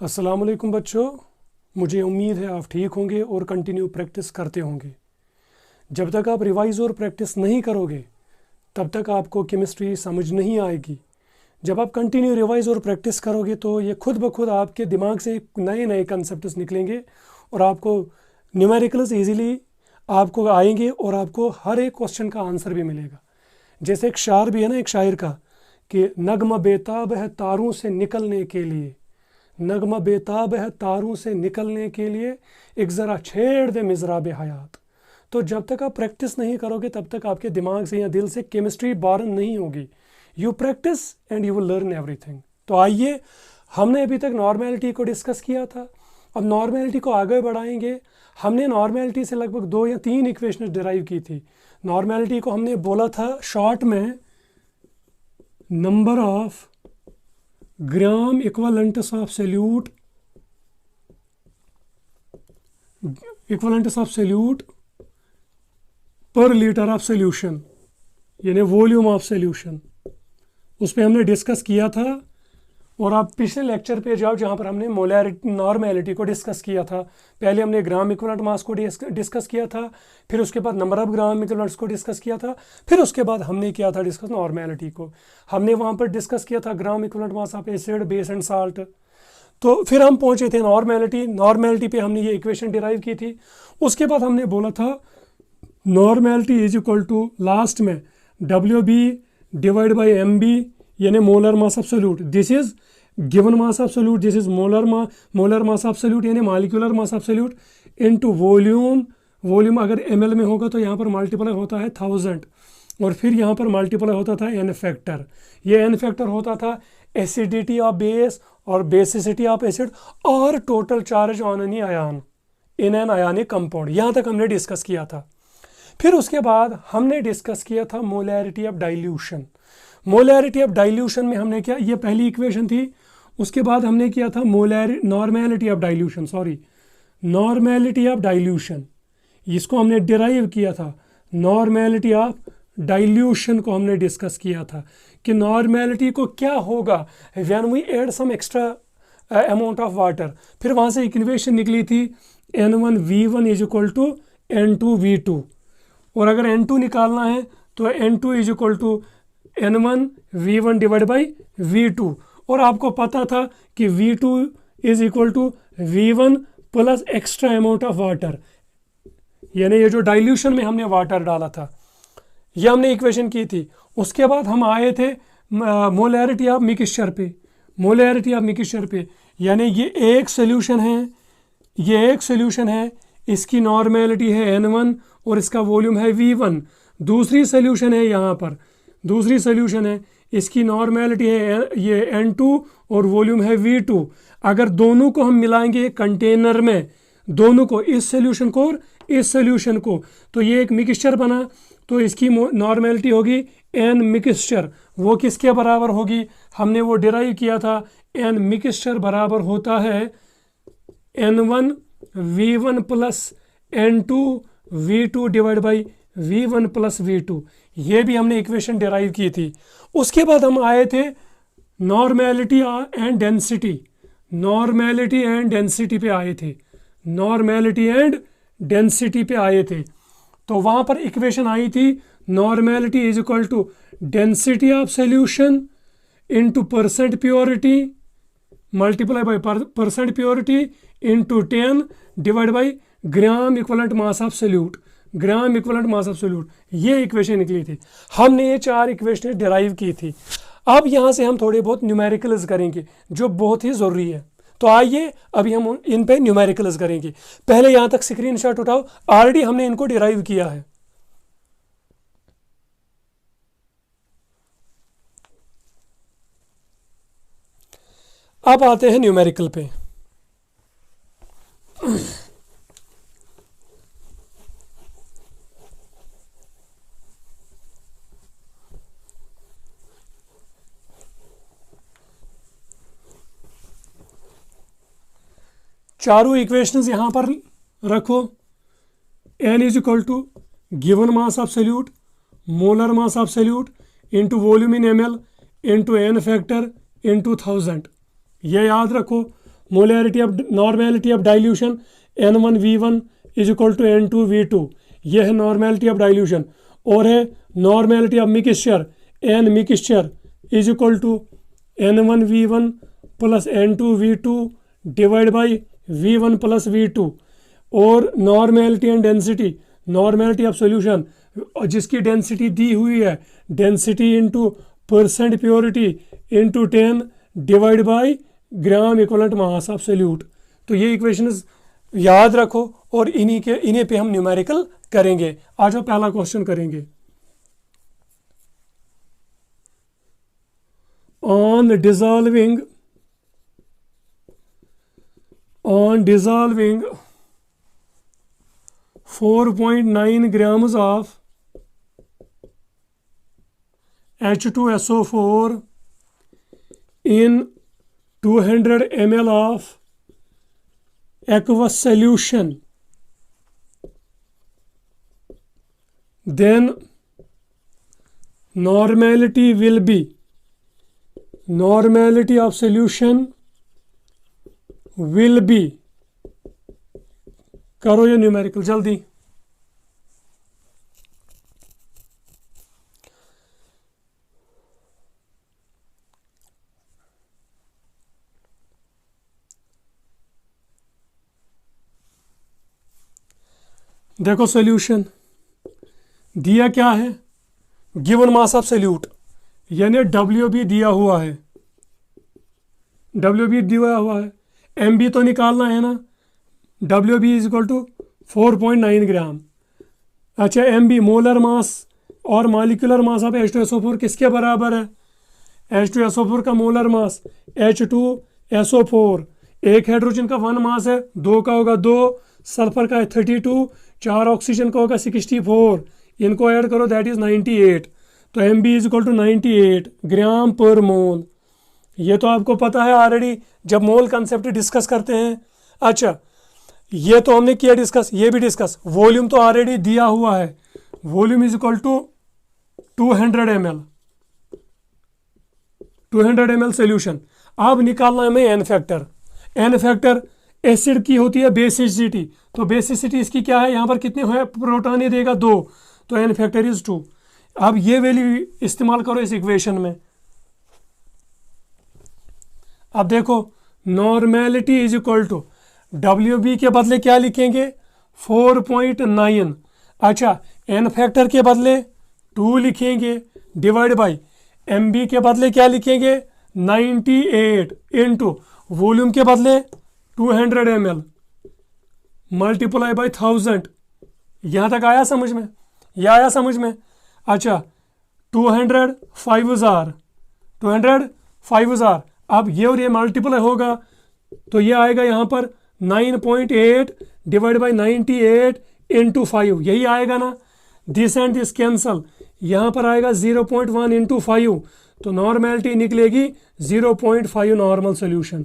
अस्सलाम वालेकुम बच्चों, मुझे उम्मीद है आप ठीक होंगे और कंटिन्यू प्रैक्टिस करते होंगे। जब तक आप रिवाइज़ और प्रैक्टिस नहीं करोगे तब तक आपको केमिस्ट्री समझ नहीं आएगी। जब आप कंटिन्यू रिवाइज़ और प्रैक्टिस करोगे तो ये खुद ब खुद आपके दिमाग से नए नए कंसेप्ट्स निकलेंगे और आपको न्यूमेरिकल्स ईज़िली आपको आएंगे और आपको हर एक क्वेश्चन का आंसर भी मिलेगा। जैसे एक शायर भी है ना, एक शायर का, कि नगमा बेताब है तारों से निकलने के लिए, नगमा बेताब है तारों से निकलने के लिए, एक ज़रा छेड़ दे मिज़राब हयात। तो जब तक आप प्रैक्टिस नहीं करोगे तब तक आपके दिमाग से या दिल से केमिस्ट्री बारन नहीं होगी। You practice and you will learn everything. तो आइए, हमने अभी तक नॉर्मेलिटी को डिस्कस किया था, अब नॉर्मेलिटी को आगे बढ़ाएंगे। हमने नॉर्मेलिटी से लगभग 2 या 3 इक्वेशन डिराइव की थी। नॉर्मेलिटी को हमने बोला था शॉर्ट में number of gram equivalents of solute पर लीटर ऑफ सोल्यूशन, यानी वॉल्यूम ऑफ सोल्यूशन, उस पर हमने डिस्कस किया था। और आप पिछले लेक्चर पे जाओ जहाँ पर हमने मोलैरिटी नॉर्मेलिटी को डिस्कस किया था। पहले हमने ग्राम इक्विवेलेंट मास को डिस्कस किया था, फिर उसके बाद नंबर ऑफ ग्राम इक्विवेलेंट्स को डिस्कस किया था, फिर उसके बाद हमने किया था डिस्कस नॉर्मेलिटी को। हमने वहाँ पर डिस्कस किया था ग्राम equivalent mass of acid, base and salt. तो फिर हम पहुँचे थे नॉर्मेलिटी पे हमने ये इक्वेशन डिराइव की थी। उसके बाद हमने बोला था normality is equal to last में WB डिवाइड बाई MB, यानी molar mass of solute. This is given mass of solute, this is molar mass of solute यानी molecular mass of solute into volume अगर ml में होगा तो यहाँ पर multiply होता है 1000 और फिर यहाँ पर मल्टीप्लाई होता था n फैक्टर। ये n फैक्टर होता था एसिडिटी ऑफ बेस और बेसिसिटी ऑफ एसिड और total charge on any ion in an ionic compound. यहाँ तक हमने डिस्कस किया था। फिर उसके बाद हमने डिस्कस किया था molarity of dilution. Molarity of dilution में हमने क्या, ये पहली इक्वेशन थी। उसके बाद हमने किया था नॉर्मेलिटी ऑफ डाइल्यूशन, इसको हमने डिराइव किया था। नॉर्मेलिटी ऑफ डाइल्यूशन को हमने डिस्कस किया था कि नॉर्मेलिटी को क्या होगा when we add some extra amount of water. फिर वहाँ से इक्वेशन निकली थी N1V1 is equal to N2V2, और अगर N2 निकालना है तो N2 is equal to N1V1 divide by V2। और आपको पता था कि V2 is equal to V1 plus extra amount of water, यानी ये जो डाइल्यूशन में हमने वाटर डाला था, ये हमने इक्वेशन की थी। उसके बाद हम आए थे मोलैरिटी ऑफ मिक्सचर पे, यानी ये एक सोल्यूशन है, इसकी नॉर्मेलिटी है N1 और इसका वॉल्यूम है V1। दूसरी सोल्यूशन है इसकी नॉर्मेलिटी है ये N2 और वॉल्यूम है V2। अगर दोनों को हम मिलाएंगे कंटेनर में, दोनों को, इस सोल्यूशन को और इस सोल्यूशन को, तो ये एक मिक्सचर बना। तो इसकी नॉर्मेलिटी होगी N मिक्सचर। वो किसके बराबर होगी, हमने वो डिराइव किया था। N मिक्सचर बराबर होता है N1V1 plus N2V2 divide by V1 plus V2। ये भी हमने इक्वेशन डिराइव की थी। उसके बाद हम आए थे नॉर्मेलिटी एंड डेंसिटी पे आए थे। तो वहाँ पर इक्वेशन आई थी normality is equal to density of solution into percent purity multiply by percent purity into 10 divide by gram equivalent mass of solute. ये इक्वेशन निकली थी। हमने ये 4 इक्वेशन डिराइव की थी। अब यहाँ से हम थोड़े बहुत न्यूमेरिकल्स करेंगे जो बहुत ही ज़रूरी है। तो आइए अभी हम इन पे न्यूमेरिकल्स करेंगे। पहले यहाँ तक स्क्रीनशॉट उठाओ, ऑलरेडी हमने इनको डिराइव किया है। अब आते हैं न्यूमेरिकल पे। चारों इक्वेशंस यहाँ पर रखो। N is equal to given mass of solute, molar mass of solute into volume in ml into N factor into 1000। ये याद रखो। Molarity of normality of dilution N1V1 is equal to N2V2, यह है normality of dilution. और है normality of mixture N mixture is equal to N1V1 plus N2V2 divide by V1 plus V2। और normality and density, normality of solution जिसकी density दी हुई है, density into percent purity into 10 divide by gram equivalent mass of solute. तो ये equations याद रखो और इन्हीं पे हम न्यूमेरिकल करेंगे। आज हम पहला क्वेश्चन करेंगे। On dissolving 4.9 grams of H2SO4 in 200 ml of aqueous solution, then normality of solution will be, करो ये न्यूमेरिकल जल्दी। देखो सॉल्यूशन दिया क्या है, गिवन मास ऑफ सॉल्यूट यानी WB दिया हुआ है, WB दिया हुआ है, MB तो निकालना है ना, WB इज इक्वल टू 4.9 ग्राम। अच्छा MB मोलर मास और मॉलिक्यूलर मास ऑफ H2SO4 किसके बराबर है? H2SO4 का मोलर मास H2SO4, एक हाइड्रोजन का 1 मास है, 2 का होगा 2, सल्फर का है 32, 4 ऑक्सीजन का होगा 64, इनको ऐड करो दैट इज 98। तो MB इज इक्वल टू 98 ग्राम पर मोल। ये तो आपको पता है ऑलरेडी जब मोल कंसेप्ट डिस्कस करते हैं। अच्छा ये तो हमने किया डिस्कस, ये भी डिस्कस। वॉल्यूम तो ऑलरेडी दिया हुआ है, volume is equal to 200 ml, 200 ml solution. अब निकालना है हमें N factor. N factor acid की होती है बेसिसिटी, तो बेसिसिटी इसकी क्या है, यहाँ पर कितने है प्रोटॉन ये देगा 2, तो एन फैक्टर इज 2। अब ये वैल्यू इस्तेमाल करो इस इक्वेशन में। अब देखो normality is equal to WB के बदले क्या लिखेंगे 4.9। अच्छा एन फैक्टर के बदले 2 लिखेंगे डिवाइड बाई MB के बदले क्या लिखेंगे 98 इंटू वॉल्यूम के बदले 200 ml मल्टीप्लाई बाई 1000। यहाँ तक आया समझ में? यह आया समझ में? अच्छा 200 5000। अब ये और ये मल्टीप्लाई होगा तो ये आएगा यहाँ पर 9.8 डिवाइड बाई 98 इंटू 5, यही आएगा ना। दिस एंड दिस कैंसल, यहाँ पर आएगा 0.1 इंटू 5, तो नॉर्मेलिटी निकलेगी 0.5 नॉर्मल सोल्यूशन।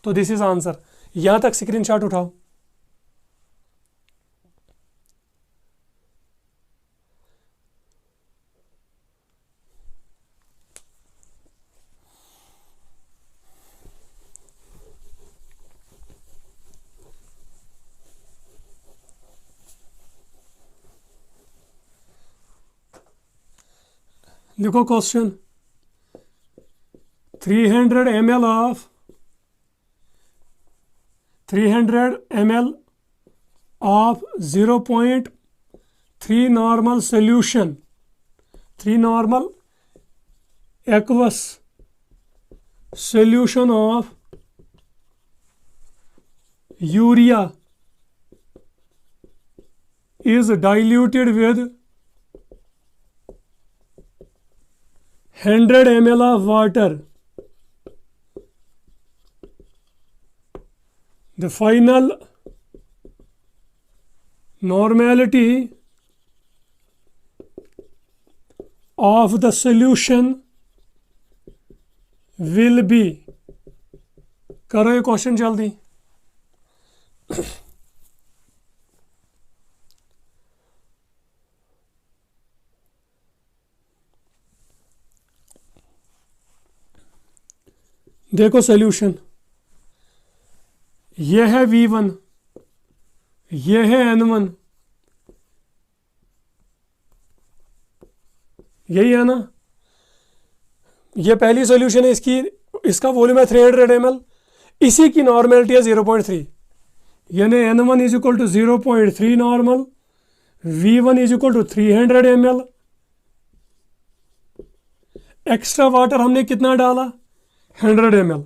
तो दिस इज आंसर। यहाँ तक स्क्रीनशॉट उठाओ। देखो question 300 ml of 0.3 normal solution, 3 normal aqueous solution of urea is diluted with 100 ml of water. The final normality of the solution will be, करो ये question जल्दी। देखो solution ये है V1, ये है N1, यही है ना। ये पहली सॉल्यूशन है इसकी, इसका वॉल्यूम है 300 ml, इसी की नॉर्मेलिटी है 0.3, यानी N1 is equal to 0.3 normal, V1 is equal to 300 ml। Extra water हमने कितना डाला, 100 ml,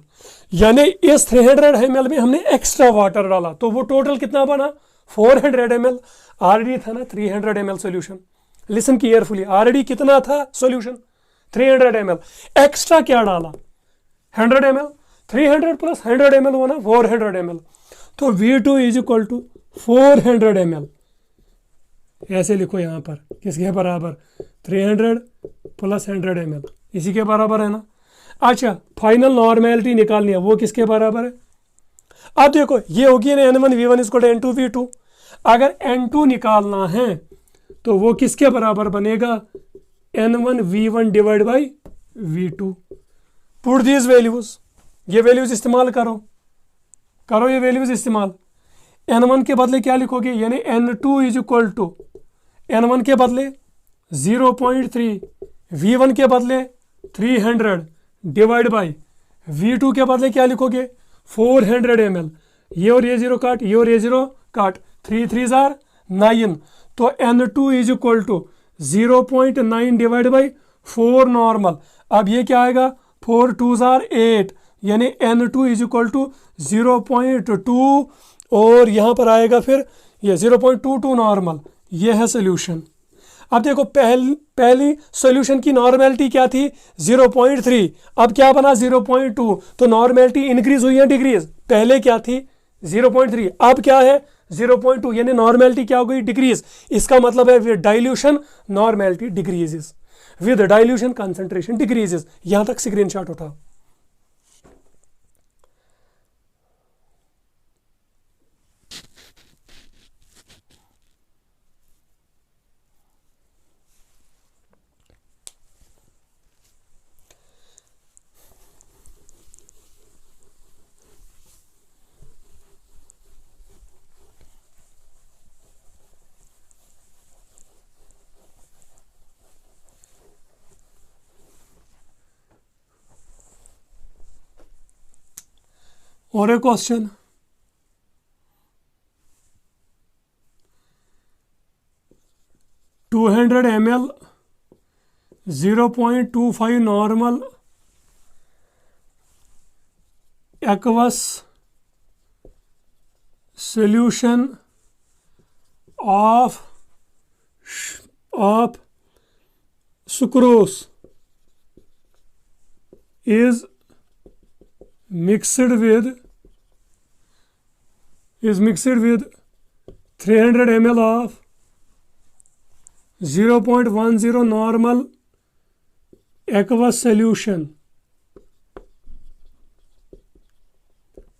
यानी इस 300 ml में हमने एक्स्ट्रा वाटर डाला, तो वो टोटल कितना बना, 400 ml। ऑलरेडी था ना 300 ml solution, listen carefully, already कितना था सॉल्यूशन, 300 ml, एक्स्ट्रा क्या डाला, 100 ml, 300 प्लस 100 ml हुआ ना 400 ml, तो V2 is equal to 400 ml। ऐसे लिखो यहाँ पर, किसके बराबर, 300 प्लस 100 ml, इसी के बराबर है ना। अच्छा, फाइनल नॉर्मेलिटी निकालनी है, वो किसके बराबर है। अब देखो ये होगी ना N1 V1 इसको N2 V2, अगर N2 निकालना है तो वो किसके बराबर बनेगा, N1 V1 divide by V2। Put these values, ये वैल्यूज इस्तेमाल करो ये वैल्यूज इस्तेमाल। N1 के बदले क्या लिखोगे, यानी N2 is equal to N1 के बदले 0.3, V1 के बदले 300 डिवाइड बाई V2 के बदले क्या लिखोगे, 400 ml। ये और ये जीरो काट, ये और ये जीरो काट, 3 3 जार 9, तो N2 is equal to 0.9 divide by 4 normal. अब ये क्या आएगा, 4 2 जार 8, यानी N2 इज इक्वल टू 0.2, और यहाँ पर आएगा फिर ये 0.22 नॉर्मल। ये है सोल्यूशन। अब देखो पहली सॉल्यूशन की नॉर्मेलिटी क्या थी, 0.3, अब क्या बना 0.2, तो नॉर्मेलिटी इंक्रीज हुई है डिक्रीज, पहले क्या थी 0.3, अब क्या है 0.2, यानी नॉर्मेलिटी क्या हो गई, डिक्रीज। इसका मतलब है with dilution normality decreases, with dilution concentration decreases. यहां तक स्क्रीनशॉट उठाओ। और एक question, ml 0.25 normal aqueous solution of sucrose is mixed with 300 ml of 0.10 normal aqueous solution.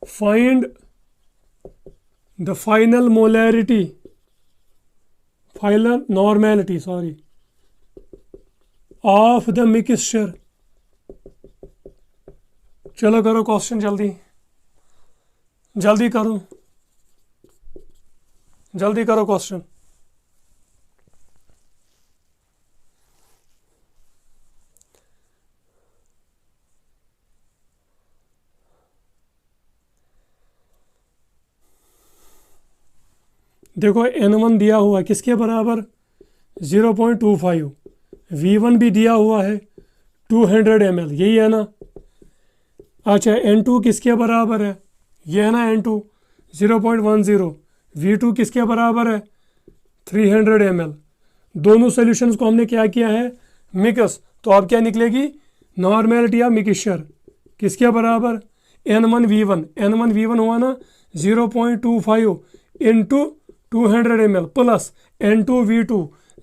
Find the final normality of the mixture. चलो करो question, जल्दी करो question. देखो N1 दिया हुआ है किसके बराबर, 0.25, V1 भी दिया हुआ है 200 ml, यही है ना। अच्छा, N2 किसके बराबर है, ये है ना N2 0.10, V2 किसके बराबर है 300 ml। दोनों सॉल्यूशंस को हमने क्या किया है, मिक्स, तो अब क्या निकलेगी, नॉर्मेलिटी ऑफ मिक्सचर किसके बराबर, N1 V1 हुआ ना 0.25 into 200 ml plus N2 V2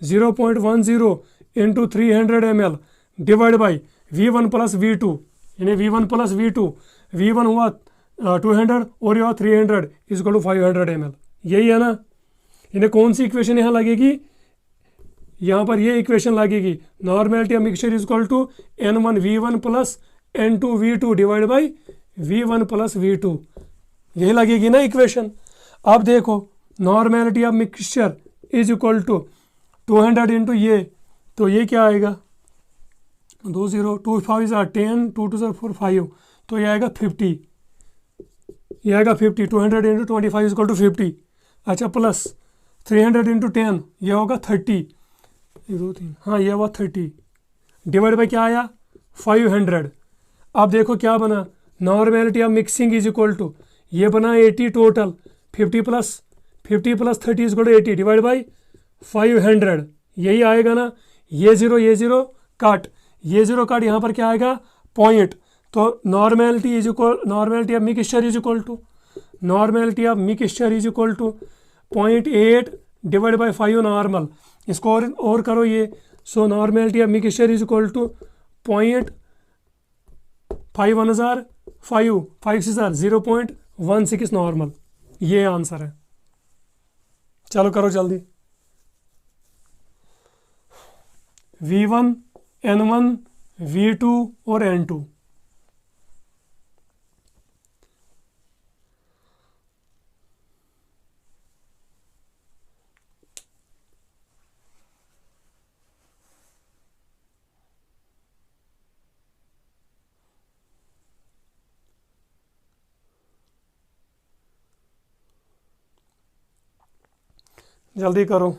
0.10 into 300 ml divide by V1 plus V2, यानी V1 प्लस V2, V1 हुआ 200 और ये हुआ 300 इक्वल टू 500 ml, यही है ना। यानी कौन सी इक्वेशन यहाँ लगेगी, यहाँ पर ये इक्वेशन लगेगी, normality of mixture equal to N1 V1 plus N2 V2 divide by V1 plus V2। यही लगेगी ना इक्वेशन। अब देखो normality of mixture is equal to 200 into ये, तो ये क्या आएगा 20, 2 5 ज़ा 10, 2 2 ज़ा 4 5, तो ये आएगा 50, ये आएगा 50, 200 इंटू 25 इज इक्वल टू 50। अच्छा प्लस 300 इंटू 10 ये होगा 30, 1 2 3, हाँ ये हुआ 30, डिवाइड बाई क्या आया 500। अब देखो क्या बना, normality of mixing is equal to ये बना 80 total, 50 plus 30 is equal to 80 divide by 500, यही आएगा ना। ये ज़ीरो काट, ये ज़ीरो काट, यहाँ पर क्या आएगा पॉइंट। तो normality of mixture is equal to normality of mixture is equal to 0.8 divide by 5 normal. इसको और करो ये, so normality of mixture is equal to 0.5 1 हज़ार 5 5 6 0.16 नॉर्मल, ये आंसर है। चलो करो जल्दी। V1 N1 V2 और N2। जल्दी करो।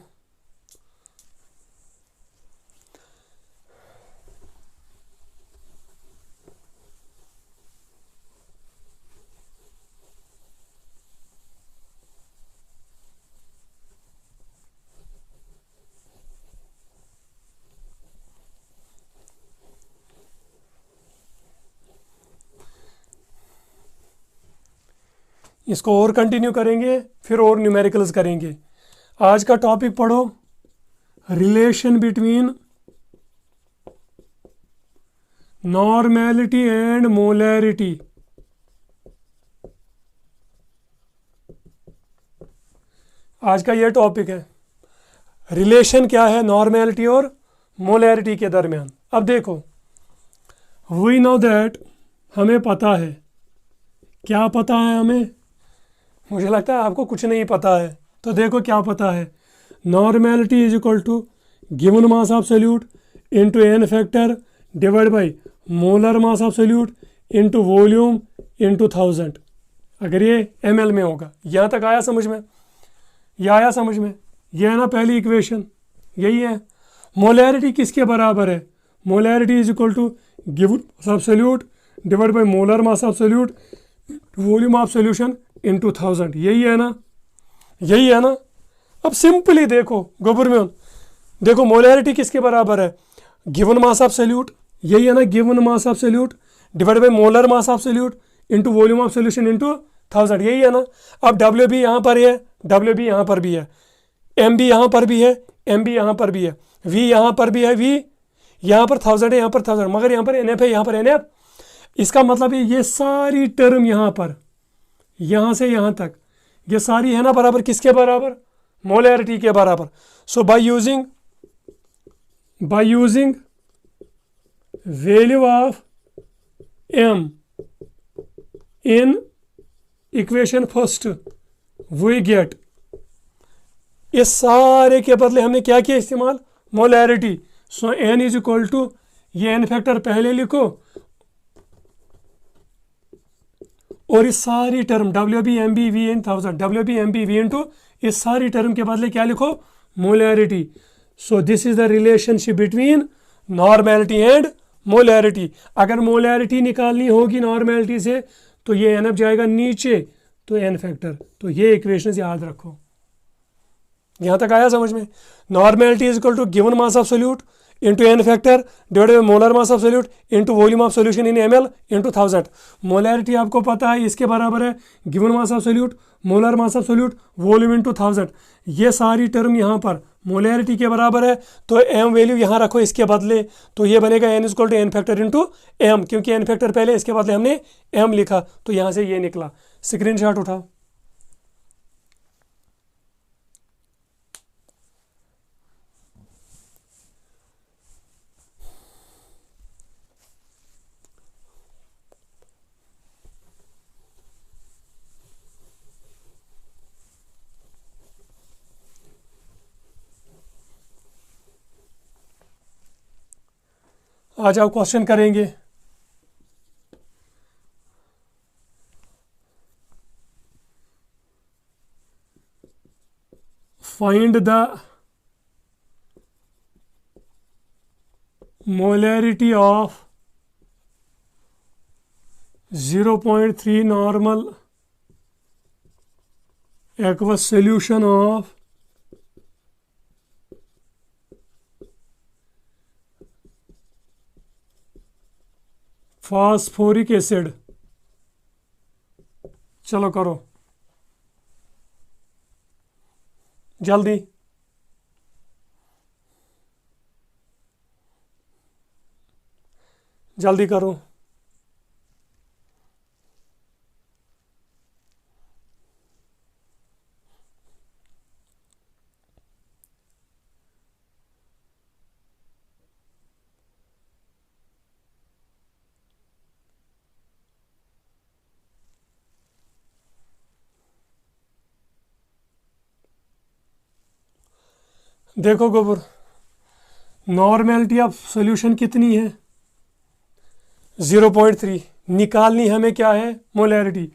इसको और कंटिन्यू करेंगे, फिर और न्यूमेरिकल्स करेंगे। आज का टॉपिक पढ़ो, relation between normality and molarity. आज का ये टॉपिक है, रिलेशन क्या है नॉर्मेलिटी और मोलैरिटी के दरमियान। अब देखो, वी नो दैट, हमें पता है, क्या पता है हमें, मुझे लगता है आपको कुछ नहीं पता है। तो देखो क्या पता है, normality is equal to given mass of solute into N factor divide by molar mass of solute into volume into 1000। अगर ये ml में होगा, यहाँ तक आया समझ में, यह आया समझ में, यह है ना पहली इक्वेशन, यही है। मोलैरिटी किसके बराबर है, molarity is equal to given mass of solute divide by molar mass of solute volume of solution into 1000, यही है ना, यही है ना। अब सिंपली देखो गोबरमेन, देखो मोलैरिटी किसके बराबर है, गिवन मास ऑफ सोल्यूट, यही है ना, given mass of solute divide by molar mass of solute into volume of solution into 1000, यही है ना। अब डब्ल्यू बी यहाँ पर है, डब्ल्यू बी यहाँ पर भी है, एम बी यहाँ पर भी है, एम बी यहाँ पर भी है, वी यहाँ पर भी है, वी यहाँ पर 1000 है, यहाँ पर 1000, मगर यहाँ पर एन एफ है, यहाँ पर एन एफ। इसका मतलब है ये सारी टर्म यहाँ पर, यहाँ से यहाँ तक, ये सारी है ना बराबर किसके बराबर, मोलैरिटी के बराबर। So by using value of m in equation first we get, इस सारे के बदले हमने क्या किया इस्तेमाल, molarity. So n is equal to, ये n फैक्टर पहले लिखो और इस सारी term W B M B V in 1000, W B M B V into इस सारी टर्म के बदले क्या लिखो, molarity. So this is the relationship between normality and molarity. अगर मोलैरिटी निकालनी होगी नॉर्मेलिटी से तो ये एन एफ जाएगा नीचे, तो एन फैक्टर, तो ये इक्वेशन याद रखो। यहाँ तक आया समझ में, normality is equal to given mass of solute into N factor divided by molar mass of solute into volume of solution in ml into 1000। Molarity आपको पता है इसके बराबर है given mass of solute molar mass of solute volume into 1000। ये सारी term यहाँ पर मोलैरिटी के बराबर है, तो m वैल्यू यहाँ रखो इसके बदले, तो ये बनेगा n is equal to N factor into m, क्योंकि n फैक्टर पहले इसके बदले हमने m लिखा, तो यहाँ से ये निकला। स्क्रीनशॉट उठाओ। आज आप क्वेश्चन करेंगे। Find the molarity of 0.3 normal aqueous solution of phosphoric acid। चलो करो जल्दी। जल्दी करो। देखो गोबर, नॉर्मेलिटी ऑफ सोल्यूशन कितनी है? 0.3। निकालनी हमें क्या है? Molarity.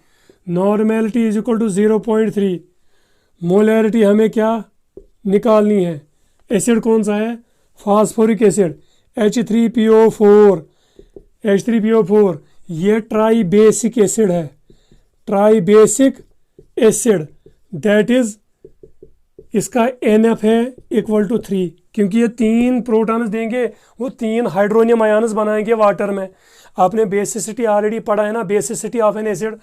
Normality is equal to 0.3। Molarity हमें क्या निकालनी है? एसिड कौन सा है? Phosphoric acid H3PO4। H3PO4 ये ट्राई बेसिक एसिड है। Try basic acid that is, इसका NF है इक्वल टू 3, क्योंकि ये 3 प्रोटॉन्स देंगे, वो 3 हाइड्रोनियम आयन्स बनाएंगे वाटर में। आपने बेसिसिटी ऑलरेडी पढ़ा है ना, basicity of N acid,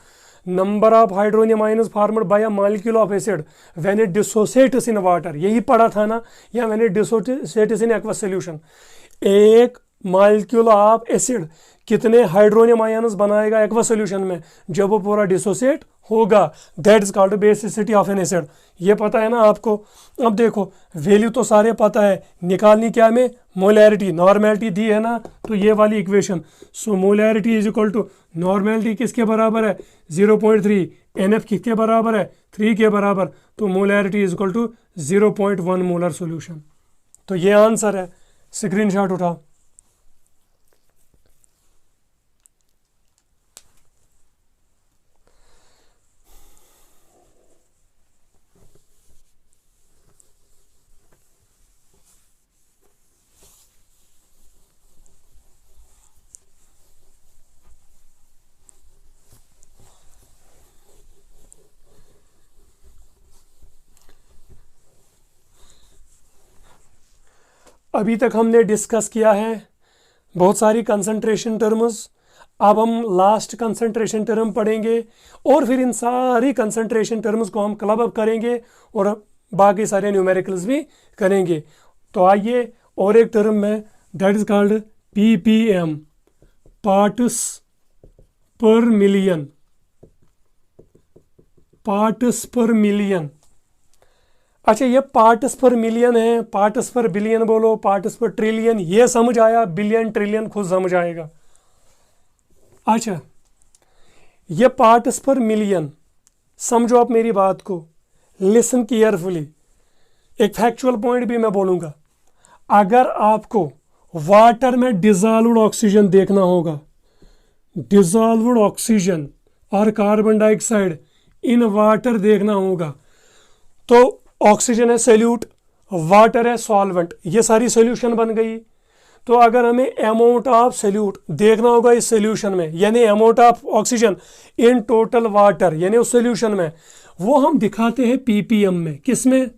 number of hydronium ions formed by a molecule of acid when it dissociates in water, यही पढ़ा था ना, या when it dissociates in aqueous solution. एक मॉलिक्यूल ऑफ एसिड कितने हाइड्रोनियम आयन्स बनाएगा एक्वस सॉल्यूशन में? जब वो पूरा डिसोसिएट होगा, that is called basicity of N acid. ये पता है ना आपको। अब देखो, वैल्यू तो सारे पता है, निकालनी क्या में? मोलैरिटी। नॉर्मेलिटी दी है ना, तो ये वाली equation. So molarity is equal to, normality किसके बराबर है? 0.3। NF किसके बराबर है? 3 के बराबर। तो molarity is equal to 0.1 molar solution. तो ये आंसर है। स्क्रीनशॉट उठाओ। अभी तक हमने डिस्कस किया है बहुत सारी कंसंट्रेशन टर्म्स। अब हम लास्ट कंसंट्रेशन टर्म पढ़ेंगे और फिर इन सारी कंसंट्रेशन टर्म्स को हम क्लब अप करेंगे और बाकी सारे न्यूमेरिकल्स भी करेंगे। तो आइए, और एक टर्म है that is called ppm, parts per million. Parts per million. अच्छा, ये पार्ट्स पर मिलियन है, पार्ट्स पर बिलियन बोलो, पार्ट्स पर ट्रिलियन, ये समझ आया? बिलियन ट्रिलियन खुद समझ आएगा। अच्छा, ये पार्ट्स पर मिलियन, समझो आप मेरी बात को, लिसन केयरफुली। एक फैक्चुअल पॉइंट भी मैं बोलूंगा। अगर आपको वाटर में डिजॉल्व्ड ऑक्सीजन देखना होगा, डिजॉल्व्ड ऑक्सीजन और कार्बन डाइऑक्साइड इन वाटर देखना होगा, तो ऑक्सीजन है सॉल्यूट, वाटर है सॉल्वेंट, ये सारी सॉल्यूशन बन गई। तो अगर हमें अमाउंट ऑफ सॉल्यूट देखना होगा इस सॉल्यूशन में, यानी amount of oxygen in total water, यानी उस सॉल्यूशन में, वो हम दिखाते हैं ppm में। किस में?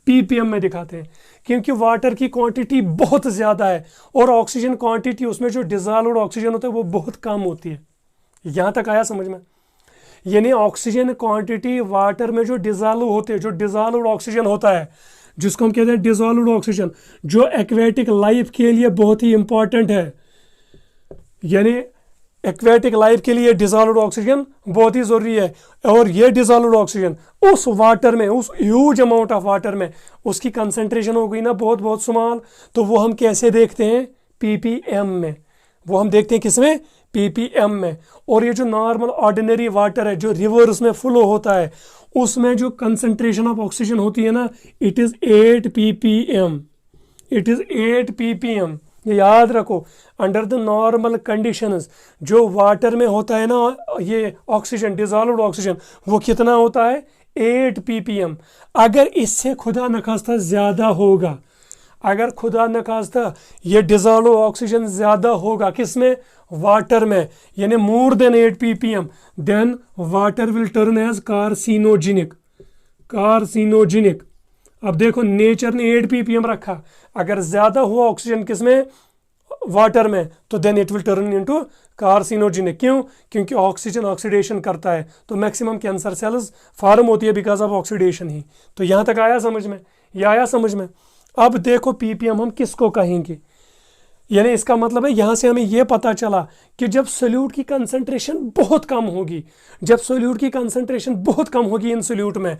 ppm में दिखाते हैं, क्योंकि वाटर की क्वांटिटी बहुत ज़्यादा है और ऑक्सीजन क्वांटिटी, उसमें जो डिजॉल्व्ड ऑक्सीजन होता है वो बहुत कम होती है। यहाँ तक आया समझ में? यानी ऑक्सीजन क्वांटिटी वाटर में जो डिजॉल्व होते हैं, जो डिजॉल्व्ड ऑक्सीजन होता है, जिसको हम कहते हैं डिजॉल्व्ड ऑक्सीजन, जो एक्वेटिक लाइफ के लिए बहुत ही इंपॉर्टेंट है, यानी एक्वेटिक लाइफ के लिए डिजॉल्व्ड ऑक्सीजन बहुत ही ज़रूरी है। और ये डिजॉल्व्ड ऑक्सीजन उस वाटर में, उस ह्यूज अमाउंट ऑफ वाटर में, उसकी कंसंट्रेशन हो गई ना बहुत बहुत स्मॉल, तो वो हम कैसे देखते हैं? ppm में। वो हम देखते हैं किसमें? ppm में। और ये जो नॉर्मल ऑर्डिनरी वाटर है, जो रिवर्स में फ्लो होता है, उसमें जो कंसंट्रेशन ऑफ ऑक्सीजन होती है ना, it is 8 ppm। It is 8 ppm। ये याद रखो, अंडर द नॉर्मल कंडीशंस जो वाटर में होता है ना, ये ऑक्सीजन, डिजॉल्व्ड ऑक्सीजन, वो कितना होता है 8 ppm। अगर इससे खुदा न खास्ता ज़्यादा होगा, अगर खुदा न खास्ता ये डिजॉल्व ऑक्सीजन ज़्यादा होगा किसमें, वाटर में, यानी more than 8 ppm, then water will turn as carcinogenic, carcinogenic. अब देखो नेचर ने 8 ppm रखा, अगर ज़्यादा हुआ ऑक्सीजन किसमें, वाटर में, तो then it will turn into carcinogenic. क्यों? क्योंकि ऑक्सीजन ऑक्सीडेशन करता है, तो मैक्सिमम कैंसर सेल्स फॉर्म होती है बिकॉज ऑफ ऑक्सीडेशन ही। तो यहाँ तक आया समझ में, ये आया समझ में। अब देखो ppm हम किसको कहेंगे, यानी इसका मतलब है यहाँ से हमें यह पता चला कि जब सोल्यूट की कंसंट्रेशन बहुत कम होगी, जब सोल्यूट की कंसंट्रेशन बहुत कम होगी इन सोल्यूट में,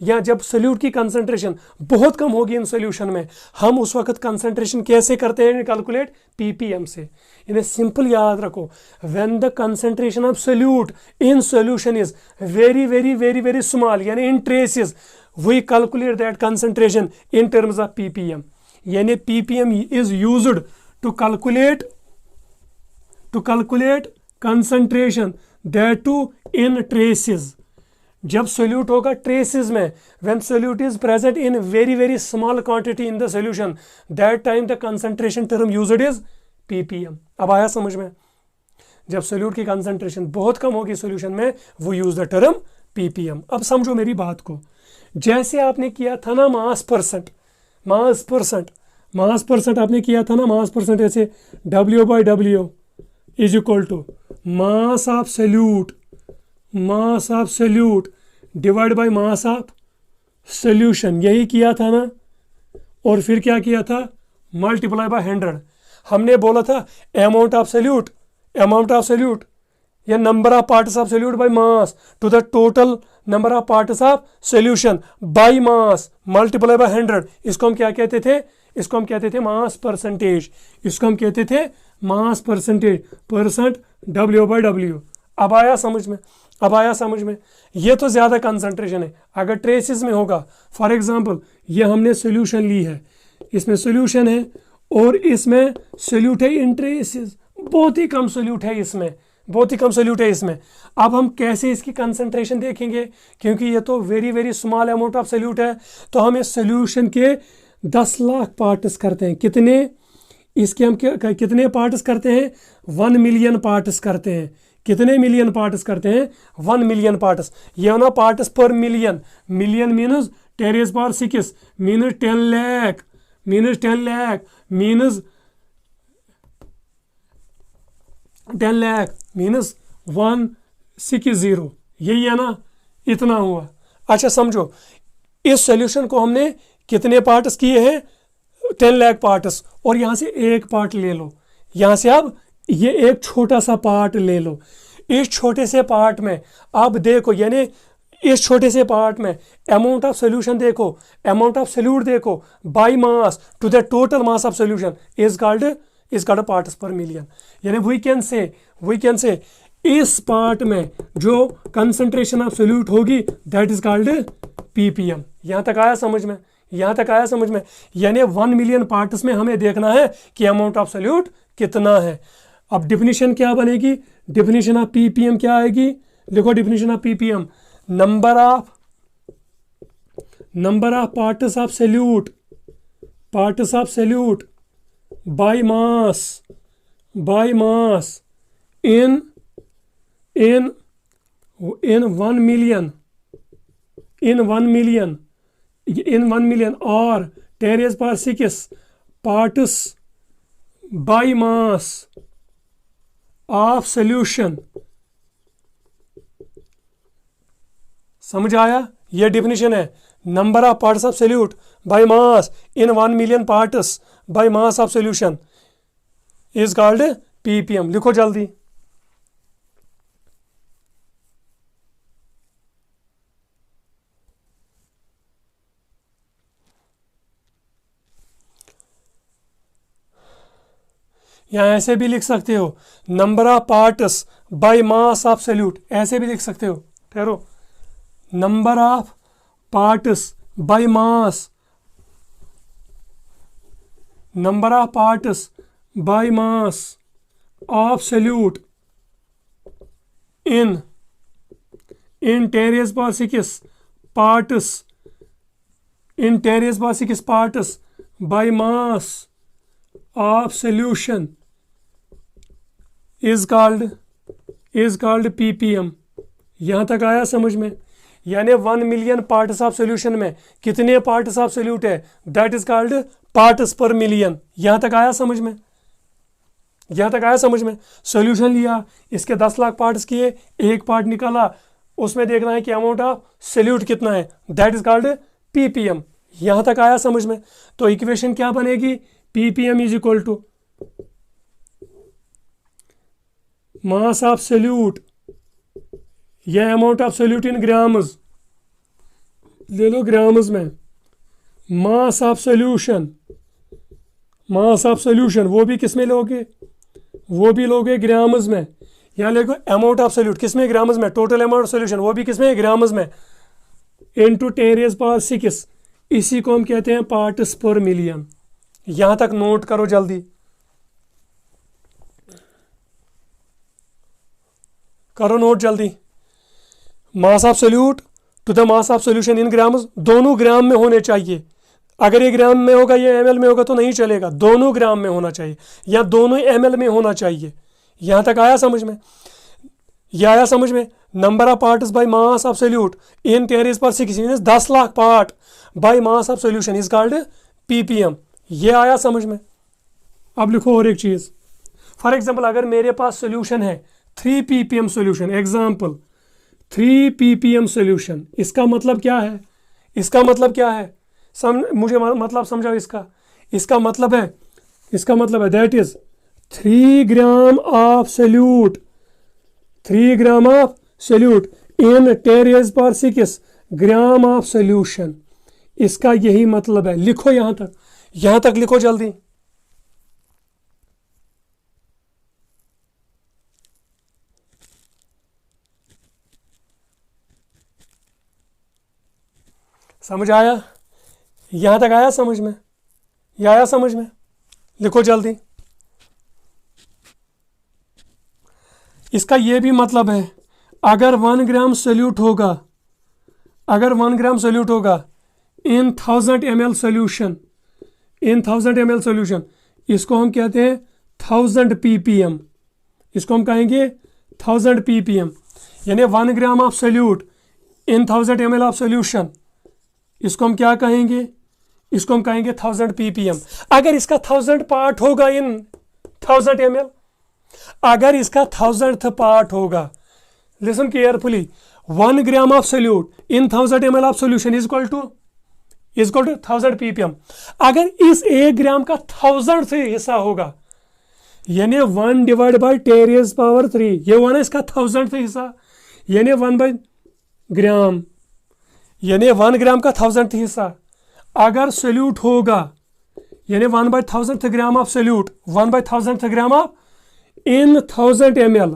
या जब सोल्यूट की कंसंट्रेशन बहुत कम होगी इन सोल्यूशन में, हम उस वक्त कंसंट्रेशन कैसे करते हैं कैलकुलेट, ppm से। इन्हें सिंपल याद रखो, when the concentration of solute in solution is very very very very small, यानी in traces, we calculate that concentration in terms of ppm। यानी ppm is used to calculate concentration that too in traces। जब solute होगा traces में, when solute is present in very very small quantity in the solution, that time the concentration term used is ppm। अब आया समझ में, जब solute की concentration बहुत कम होगी सोल्यूशन में, वो यूज द टर्म ppm। अब समझो मेरी बात को, जैसे आपने किया था ना मास परसेंट आपने किया था ना, मास परसेंट, ऐसे W/W is equal to mass of solute divide by mass of solution, यही किया था ना। और फिर क्या किया था, मल्टीप्लाई बाय 100। हमने बोला था अमाउंट ऑफ सोल्यूट या number of parts of solute by mass to the total number of parts of solution by mass multiply by 100। इसको हम क्या कहते थे, इसको हम कहते थे मास परसेंटेज, इसको हम कहते थे मास परसेंटेज, परसेंट W/W। अब आया समझ में, अब आया समझ में। ये तो ज़्यादा कंसंट्रेशन है, अगर ट्रेसेस में होगा, फॉर एग्जांपल ये हमने सोल्यूशन ली है, इसमें सोल्यूशन है और इसमें सोल्यूट है इन ट्रेसेस, बहुत ही कम सोल्यूट है इसमें, बहुत ही कम सोल्यूट है इसमें। अब हम कैसे इसकी कंसंट्रेशन देखेंगे, क्योंकि ये तो very very small amount of solute है, तो हम इस सोल्यूशन के 10 लाख पार्ट्स करते हैं। कितने, इसके हम कितने पार्ट्स करते हैं, 1 मिलियन पार्ट्स करते हैं। कितने मिलियन पार्ट्स करते हैं, 1 मिलियन पार्ट्स। ये होना parts per million, million मीनस 10⁶ मीनस 10 lakh, मीनस 10 lakh मीनस 10 lakh मीनस 160, यही है ना, इतना हुआ। अच्छा समझो, इस सॉल्यूशन को हमने कितने पार्ट्स किए हैं, 10 लाख पार्ट्स, और यहाँ से एक पार्ट ले लो, यहाँ से अब ये एक छोटा सा पार्ट ले लो। इस छोटे से पार्ट में अब देखो, यानी इस छोटे से पार्ट में अमाउंट ऑफ सोल्यूशन देखो, अमाउंट ऑफ सोल्यूट देखो by mass to the total mass of solution is called parts per million. यानी वी कैन से इस पार्ट में जो कंसंट्रेशन ऑफ सोल्यूट होगी दैट इज कॉल्ड ppm। यहाँ तक आया समझ में, यहाँ तक आया समझ में। यानी 1 मिलियन पार्ट्स में हमें देखना है कि अमाउंट ऑफ सोल्यूट कितना है। अब डिफिनीशन क्या बनेगी, डिफिनीशन ऑफ ppm क्या आएगी, लिखो definition of ppm, number of parts of solute by mass in 1 million और 10⁶ parts bye mass of solution. समझ आया, यह डिफिनीशन है, number of parts of solute by mass in 1 million parts bye mass of solution is called ppm। लिखो जल्दी, या ऐसे भी लिख सकते हो, number of parts bye mass of solute, ऐसे भी लिख सकते हो। ठहरो, number of parts by mass number of parts bye mass of solute in 10 raised power 6 parts in 10 raised power 6 parts by mass of solution is called ppm। यहाँ तक आया समझ में? यानी 1 मिलियन पार्ट्स ऑफ सोल्यूशन में कितने parts of solute है, that is called parts per million. यहाँ तक आया समझ में? यहाँ तक आया समझ में? सॉल्यूशन लिया, इसके 10 लाख पार्ट्स किए, एक पार्ट निकाला, उसमें देखना है कि अमाउंट ऑफ सोल्यूट कितना है, दैट इज कॉल्ड पीपीएम। यहाँ तक आया समझ में? तो इक्वेशन क्या बनेगी? Ppm is equal to mass of solute या amount of solute in grams, ले लो ग्राम्स में, mass of solution, mass of solution वो भी किस में लोगे? वो भी लोगे ग्राम्स में। यहाँ लिखो अमाउंट ऑफ सोल्यूट किस में? ग्राम्स में। टोटल अमाउंट ऑफ सोल्यूशन वो भी किस में? ग्राम्स में। इनटू 10 raised power 6, इसी को हम कहते हैं पार्ट्स पर मिलियन। यहाँ तक नोट करो जल्दी, करो नोट जल्दी। Mass of solute to the mass of solution in grams, दोनों ग्राम में होने चाहिए। अगर ये ग्राम में होगा, ये एमएल में होगा तो नहीं चलेगा, दोनों ग्राम में होना चाहिए या दोनों एमएल में होना चाहिए। यहाँ तक आया समझ में? यह आया समझ में? Number of parts bye mass of solute in 10 raised power 6 means 10 lakh part by mass of solution is called ppm. ये आया समझ में? अब लिखो और एक चीज, फॉर एग्जांपल अगर मेरे पास सोल्यूशन है 3 ppm solution, example 3 ppm solution, इसका मतलब क्या है? इसका मतलब क्या है? मुझे मतलब समझाओ इसका। इसका मतलब है that is 3 gram of solute, 3 gram of solute in 10 raised power 6 gram of solution. इसका यही मतलब है। लिखो यहां तक लिखो जल्दी। समझ आया? यहां तक आया समझ में? यह आया समझ में? लिखो जल्दी। इसका यह भी मतलब है अगर 1 ग्राम सोल्यूट होगा, अगर 1 ग्राम सोल्यूट होगा इन 1000 ml सोल्यूशन, इन 1000 ml सोल्यूशन, इसको हम कहते हैं 1000 ppm। इसको हम कहेंगे 1000 ppm, यानी 1 gram of solute in 1000 ml of solution, इसको हम क्या कहेंगे? इसको हम कहेंगे 1000 ppm। अगर इसका 1000 पार्ट होगा इन 1000 ml, अगर इसका 1000th पार्ट होगा, listen carefully, 1 gram of solute in 1000 ml of solution is equal to 1000 ppm। अगर इस 1 ग्राम का 1000th हिस्सा होगा, यानी 1 डिवाइड बाई 10 raised power 3, ये हुआ ना इसका 1000th हिस्सा, यानी 1 बाई ग्राम, यानी 1 ग्राम का 1000th हिस्सा अगर सोल्यूट होगा, यानी 1/1000th gram of solute, 1/1000th gram of in 1000 ml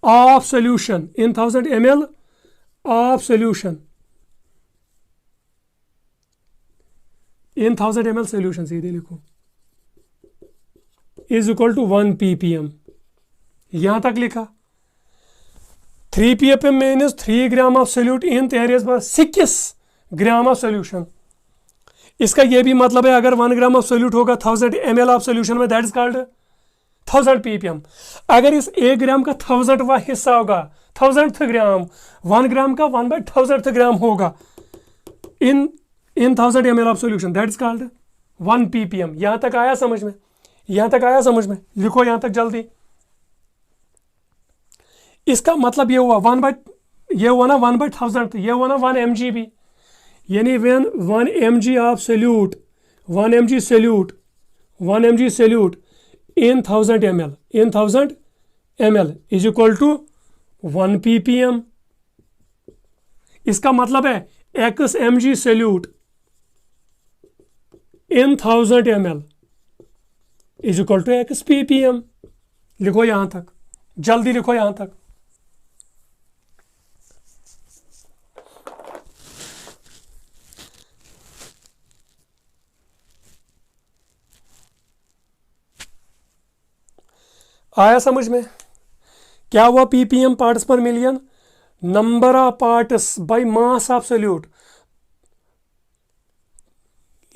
of solution, in 1000 ml of solution, in 1000 ml solution, सीधे लिखो, इज इक्वल टू 1 ppm। यहां तक लिखा। 3 ppm means 3 gram of solute in 10 raised power 6 gram of solution. इसका यह भी मतलब है अगर 1 ग्राम ऑफ सोल्यूट होगा 1000 ml ऑफ सोल्यूशन में, दैट इज कॉल्ड 1000 ppm। अगर इस 1 ग्राम का 1000वां हिस्सा होगा, 1000th ग्राम, 1 ग्राम का 1/1000th ग्राम होगा इन 1000 ml of solution, that is called 1 ppm। यहां तक आया समझ में? यहां तक आया समझ में? लिखो यहां तक जल्दी। इसका मतलब ये हुआ 1/1000, ये हुआ ना 1 mg भी, यानी 1 mg of solute, 1 mg solute, 1 mg solute in 1000 ml, in 1000 ml is equal to 1 ppm। इसका मतलब है x mg solute in 1000 ml is equal to x ppm। लिखो यहां तक, जल्दी लिखो यहां तक। आया समझ में? क्या हुआ? ppm parts per million, number of parts bye mass of solute,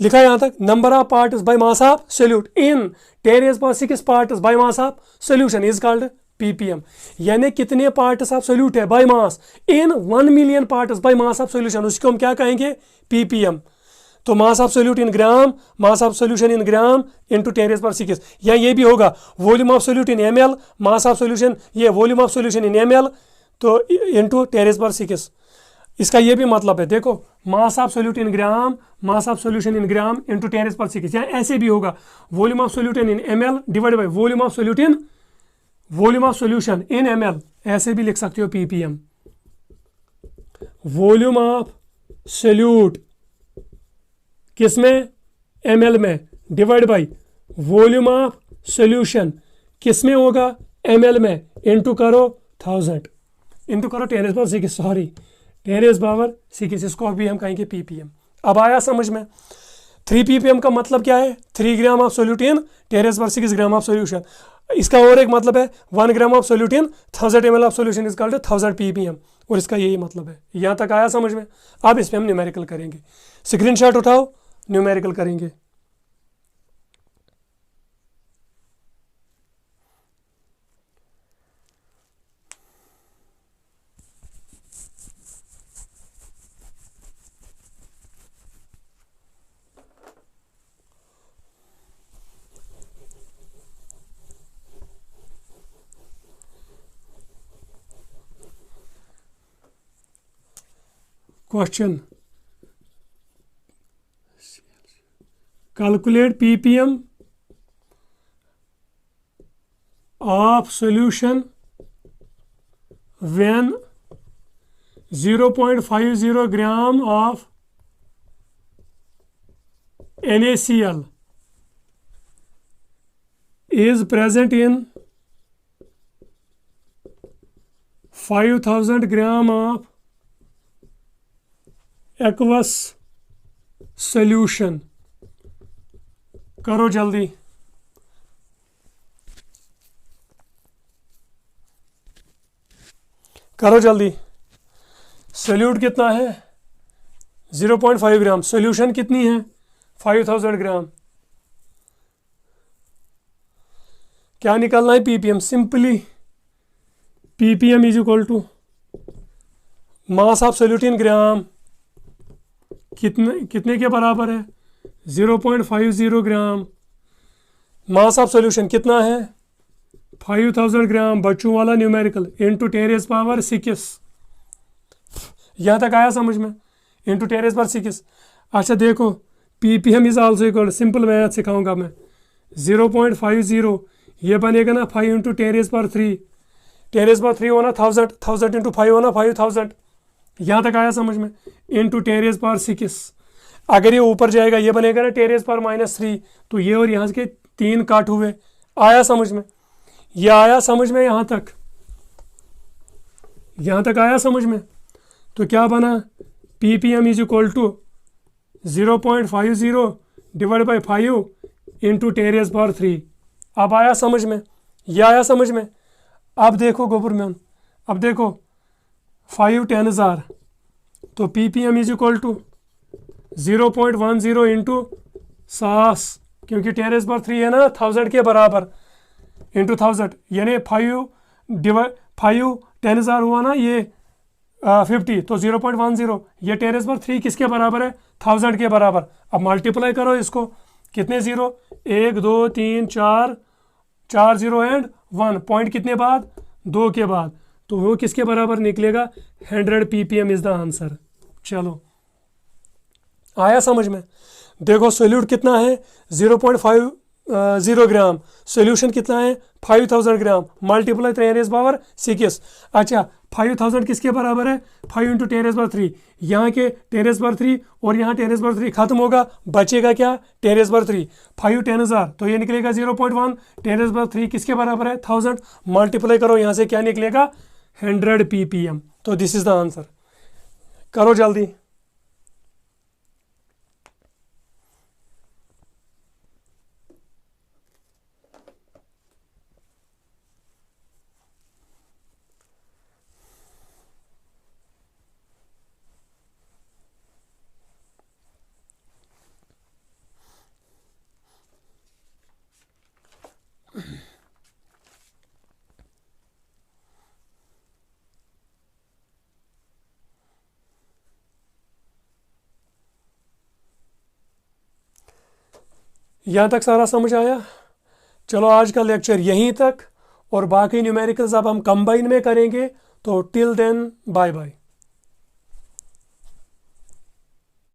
लिखा यहां तक, number of parts bye mass of solute in 10⁻⁶ parts bye mass of solution is called ppm। यानी कितने पार्ट्स ऑफ सॉल्यूट है by mass in 1 million parts bye mass of solution, उसको हम क्या कहेंगे? ppm। तो मास of solute in gram, mass of solution in gram into 10⁻⁶, या ये भी होगा volume of solute in ml, mass of solution, ये volume of solution in ml, तो इंटू 10⁻⁶। इसका ये भी मतलब है, देखो mass of solute in gram, mass of solution in gram into 10⁻⁶, या ऐसे भी होगा volume of solution in ml divide by volume of solution in ml, ऐसे भी लिख सकते हो ppm। वॉल्यूम ऑफ सॉल्यूट किसमें? ml में, divide by volume of solution किसमें होगा? ml में, इंटू करो 1000, इंटू करो 10⁻⁶, सॉरी 10⁻⁶, इसको भी हम कहेंगे ppm। अब आया समझ में? 3 ppm का मतलब क्या है? 3 ग्राम of solute in 10⁻⁶ gram of solution. इसका और एक मतलब है 1 gram of solute in 1000 ml of solution is called 1000 ppm, और इसका यही मतलब है। यहाँ तक आया समझ में? अब इस पर हम न्यूमेरिकल करेंगे, स्क्रीनशॉट उठाओ, न्यूमेरिकल करेंगे। Question, calculate ppm of solution when 0.50 gram of NaCl is present in 5000 gram of aqueous solution। करो जल्दी, करो जल्दी। सोल्यूट कितना है? 0.5 ग्राम। सोल्यूशन कितनी है? 5000 ग्राम। क्या निकालना है? ppm। Simply ppm is equal to mass of solute in gram, कितने के बराबर है? 0.50 ग्राम। मास ऑफ सोल्यूशन कितना है? 5000 ग्राम, बच्चों वाला न्यूमेरिकल, इंटू 10⁻⁶। यहाँ तक आया समझ में? इंटू 10⁻⁶। अच्छा देखो, ppm is also equal, simple math सिखाऊंगा मैं, 0.50 ये बनेगा ना 5 इंटू 10⁻3, 10⁻3 होना 1000, 1000 इंटू 5 होना 5000। यहाँ तक आया समझ में? इंटू 10⁻⁶। अगर ये ऊपर जाएगा ये बनेगा ना 10⁻⁻3, तो ये और यहाँ के 3 काट हुए। आया समझ में? ये आया समझ में? यहाँ तक आया समझ में? तो क्या बना? ppm is equal to 0.50 divide by 5 into 10⁻3। अब आया समझ में? ये आया समझ में? अब देखो गोबरमैन, अब देखो 5 10,000, तो ppm is equal to 0.10 into 100, क्योंकि 10⁻3 है ना 1000 के बराबर, इंटू 1000, यानी 5 10,000 हुआ ना ये 50, तो 0.10, ये 10⁻3 किसके बराबर है? 1000 के बराबर। अब मल्टीप्लाई करो इसको, कितने जीरो? 1 2 3 4, 4 0 एंड 1, पॉइंट कितने बाद? 2 के बाद, तो वो किसके बराबर निकलेगा? 100 ppm इज द आंसर। चलो आया समझ में? देखो सोल्यूट कितना है? 0.50 ग्राम। सोल्यूशन कितना है? 5000 ग्राम, मल्टीप्लाई 10⁻⁶। अच्छा 5000 किसके बराबर है? 5 इंटू 10⁻3, यहाँ के 10⁻3 और यहाँ 10⁻3 खत्म होगा, बचेगा क्या? 10⁻3, 5 10,000, तो ये निकलेगा 0.1, 10⁻3 किसके बराबर है? 1000, मल्टीप्लाई करो, यहाँ से क्या निकलेगा? 100 ppm। तो दिस इज द आंसर। करो जल्दी। यहाँ तक सारा समझ आया? चलो आज का लेक्चर यहीं तक, और बाकी न्यूमेरिकल्स अब हम कंबाइन में करेंगे। तो टिल देन बाय बाय।